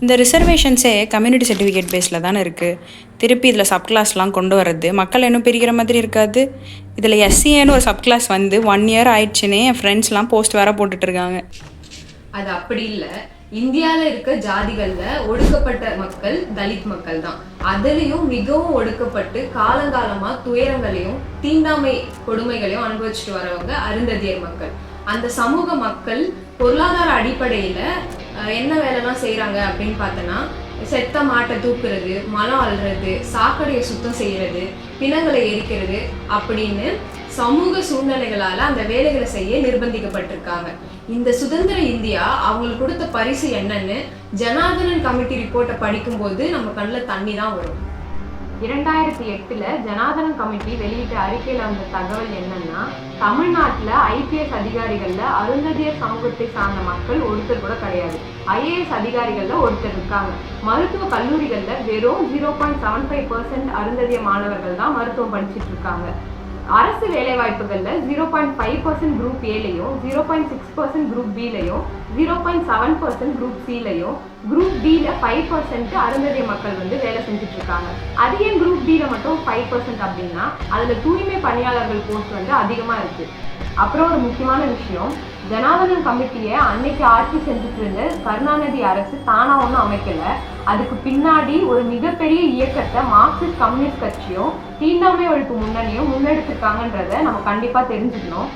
இந்த ரிசர்வேஷன்ஸே community certificate பேஸில் தானே இருக்குது. திருப்பி இதில் சப் கிளாஸ்லாம் கொண்டு வர்றது மக்கள் இன்னும் பிரிக்கிற மாதிரி இருக்காது. இதில் எஸ்சிஏன்னு ஒரு சப் கிளாஸ் வந்து 1 year ஆயிடுச்சுன்னே என் ஃப்ரெண்ட்ஸ்லாம் போஸ்ட் வேறு போட்டுட்ருக்காங்க. அது அப்படி இல்லை. இந்தியாவில் இருக்க ஜாதிகளில் ஒடுக்கப்பட்ட மக்கள் தலித் மக்கள் தான். அதுலேயும் மிகவும் ஒடுக்கப்பட்டு காலங்காலமாக துயரங்களையும் தீண்டாமை கொடுமைகளையும் அனுபவிச்சுட்டு வரவங்க அருந்ததியர் மக்கள். அந்த சமூக மக்கள் பொருளாதார அடிப்படையில் என்ன வேலைலாம் செய்கிறாங்க அப்படின்னு பார்த்தோன்னா, செத்த மாட்டை தூக்குறது, மலம் அள்ளுறது, சாக்கடையை சுத்தம் செய்கிறது, பிணங்களை எரிக்கிறது அப்படின்னு சமூக சூழ்நிலைகளால் அந்த வேலைகளை செய்ய நிர்பந்திக்கப்பட்டிருக்காங்க. இந்த சுதந்திர இந்தியா அவங்களுக்கு கொடுத்த பரிசு என்னன்னு ஜனார்தனன் கமிட்டி ரிப்போர்ட்டை படிக்கும்போது நம்ம கண்ணில் தண்ணி தான் வரும். 2008 ஜனார்தனன் கமிட்டி வெளியிட்ட அறிக்கையில் வந்த தகவல் என்னன்னா, தமிழ்நாட்டில் IPS அதிகாரிகளில் அருந்ததியர் சமூகத்தை சார்ந்த மக்கள் ஒருத்தர் கூட கிடையாது. IAS அதிகாரிகளில் ஒருத்தர் இருக்காங்க. மருத்துவ கல்லூரிகளில் வெறும் 0.75% அருந்ததிய மாணவர்கள் தான் மருத்துவம் படிச்சுட்டு இருக்காங்க. அரசு வேலைவாய்ப்புகளில் 0.5% குரூப் ஏலையும், 0.6% குரூப் பிலையும், 0.7% குரூப் சிலையும், குரூப் டியில் 5% அருந்ததிய மக்கள் வந்து வேலை செஞ்சுட்டு இருக்காங்க. அது ஏன் குரூப் டியில் மட்டும் 5% அப்படின்னா, அதில் தூய்மை பணியாளர்கள் போஸ்ட் வந்து அதிகமாக இருக்கு. அப்புறம் ஒரு முக்கியமான விஷயம், ஜனார்தனன் கமிட்டியை அன்னைக்கு ஆட்சி செஞ்சுட்டு இருந்த கருணாநிதி அரசு தானா ஒன்றும் அமைக்கல. அதுக்கு பின்னாடி ஒரு மிகப்பெரிய இயக்கத்தை மார்க்சிஸ்ட் கம்யூனிஸ்ட் கட்சியும் தீண்டாமை ஒழிப்பு முன்னணியும் முன்னெடுத்திருக்காங்கன்றதை நம்ம கண்டிப்பாக தெரிஞ்சுக்கணும்.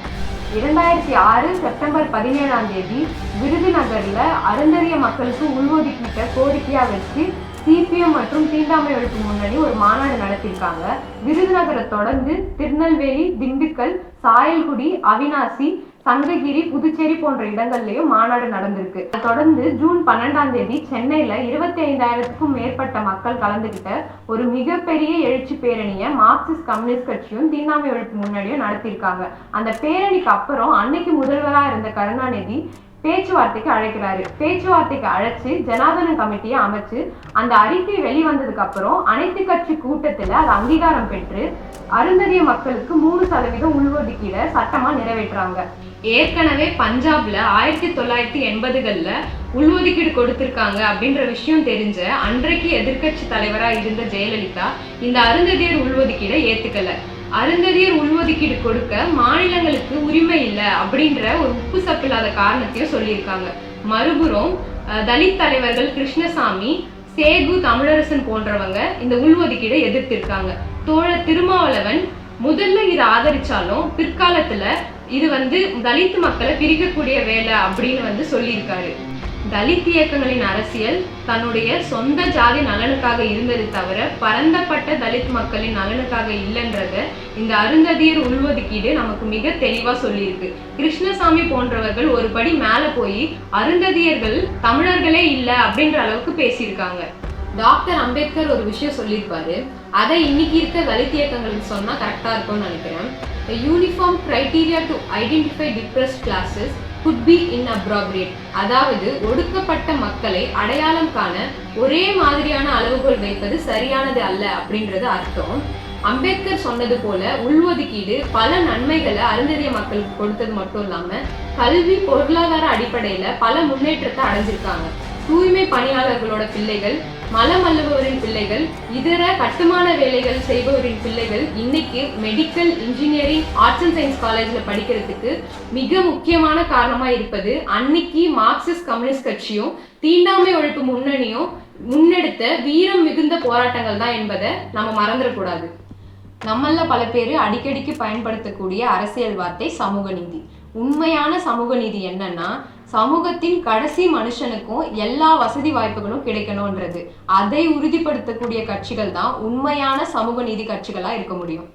2006 செப்டம்பர் 17 விருதுநகர்ல அருந்ததிய மக்களுக்கு உள்ஒதுக்கீட்டை கோரிக்கையா வச்சு CPM மற்றும் தீண்டாமை ஒழிப்பு முன்னணி ஒரு மாநாடு நடத்தியிருக்காங்க. விருதுநகரை தொடர்ந்து திருநெல்வேலி, திண்டுக்கல், சாயல்குடி, அவினாசி, சங்ககிரி, புதுச்சேரி போன்ற இடங்கள்லயும் மாநாடு நடந்திருக்கு. தொடர்ந்து ஜூன் 12 சென்னையில 25,000க்கும் மேற்பட்ட மக்கள் கலந்துகிட்ட ஒரு மிகப்பெரிய எழுச்சி பேரணியை மார்க்சிஸ்ட் கம்யூனிஸ்ட் கட்சியும் தீண்டாமை ஒழிப்பு முன்னணியும் நடத்தியிருக்காங்க. அந்த பேரணிக்கு அப்புறம் அன்னைக்கு முதல்வராக இருந்த கருணாநிதி பேச்சுவார்த்தைக்கு அழைக்கிறாரு. பேச்சுவார்த்தைக்கு அழைச்சு ஜனார்தனன் கமிட்டியை அமைச்சு அந்த அறிக்கை வெளிவந்ததுக்கு அப்புறம் அனைத்து கட்சி கூட்டத்துல அது அங்கீகாரம் பெற்று அருந்ததிய மக்களுக்கு 3% உள்ஒதுக்கீட சட்டமா நிறைவேற்றுறாங்க. ஏற்கனவே பஞ்சாப்ல 1980களில் உள்ஒதுக்கீடு கொடுத்திருக்காங்க அப்படின்ற விஷயம் தெரிஞ்ச அன்றைக்கு எதிர்கட்சி தலைவரா இருந்த ஜெயலலிதா இந்த அருந்ததியர் உள்ஒதுக்கீடை ஏத்துக்கல. அருந்ததியர் உள்ஒதுக்கீடு கொடுக்க மாநிலங்களுக்கு உரிமை இல்லை அப்படின்ற ஒரு உப்பு சப்பில்லாத காரணத்தையும் சொல்லியிருக்காங்க. மறுபுறம் தலித் தலைவர்கள் கிருஷ்ணசாமி, சேகு, தமிழரசன் போன்றவங்க இந்த உள்ஒதுக்கீடை எதிர்த்திருக்காங்க. தோழர் திருமாவளவன் முதல்ல இதை ஆதரிச்சாலும் பிற்காலத்துல இது வந்து தலித் மக்களை பிரிக்கக்கூடிய வேலை அப்படின்னு சொல்லியிருக்காரு. தலித் இயக்கங்களின் அரசியல் தன்னுடைய சொந்த ஜாதி நலனுக்காக இருந்தது தவிர பரந்தப்பட்ட தலித் மக்களின் நலனுக்காக இல்லைன்றத இந்த அருந்ததியர் உள்ஒதுக்கீடு நமக்கு மிக தெளிவா சொல்லியிருக்கு. கிருஷ்ணசாமி போன்றவர்கள் ஒரு படி மேல போய் அருந்ததியர்கள் தமிழர்களே இல்லை அப்படின்ற அளவுக்கு பேசியிருக்காங்க. டாக்டர் அம்பேத்கர் ஒரு விஷயம் சொல்லியிருப்பாரு, அதை இன்னைக்கு இருக்க தலித் இயக்கங்களுக்கு சொன்னா கரெக்டா இருக்கும்னு நினைக்கிறேன். A uniform criteria to identify depressed classes could be inappropriate. அதாவது ஒடுக்கப்பட்ட மக்களை அடையாளம் காண ஒரே மாதிரியான அளவுகோல் வைப்பது சரியானது அல்ல அப்படின்றது அர்த்தம். அம்பேத்கர் சொன்னது போல உள்ஒதுக்கீடு பல நன்மைகளை அருந்ததிய மக்களுக்கு கொடுத்தது மட்டும் இல்லாம கல்வி பொருளாதார அடிப்படையில பல முன்னேற்றத்தை அடைஞ்சிருக்காங்க. தூய்மை பணியாளர்களோட பிள்ளைகள், மலம் அள்ளுபவரின் பிள்ளைகள், இதர கட்டுமான வேலைகள் செய்பவரின் பிள்ளைகள் இன்னைக்கு medical, engineering, arts and science காலேஜ்ல படிக்கிறதுக்கு மிக முக்கியமான காரணமா இருப்பது அன்னைக்கு மார்க்சிஸ்ட் கம்யூனிஸ்ட் கட்சியும் தீண்டாமை ஒழிப்பு முன்னணியும் முன்னெடுத்த வீரம் மிகுந்த போராட்டங்கள் தான் என்பதை நம்ம மறந்துடக்கூடாது. நம்மள பல பேர் அடிக்கடிக்கு பயன்படுத்தக்கூடிய அரசியல் வார்த்தை சமூக நீதி. உண்மையான சமூக நீதி என்னன்னா, சமூகத்தின் கடைசி மனுஷனுக்கும் எல்லா வசதி வாய்ப்புகளும் கிடைக்கணும்ன்றது. அதை உறுதிப்படுத்தக்கூடிய கட்சிகள் தான் உண்மையான சமூக நீதி கட்சிகளா இருக்க முடியும்.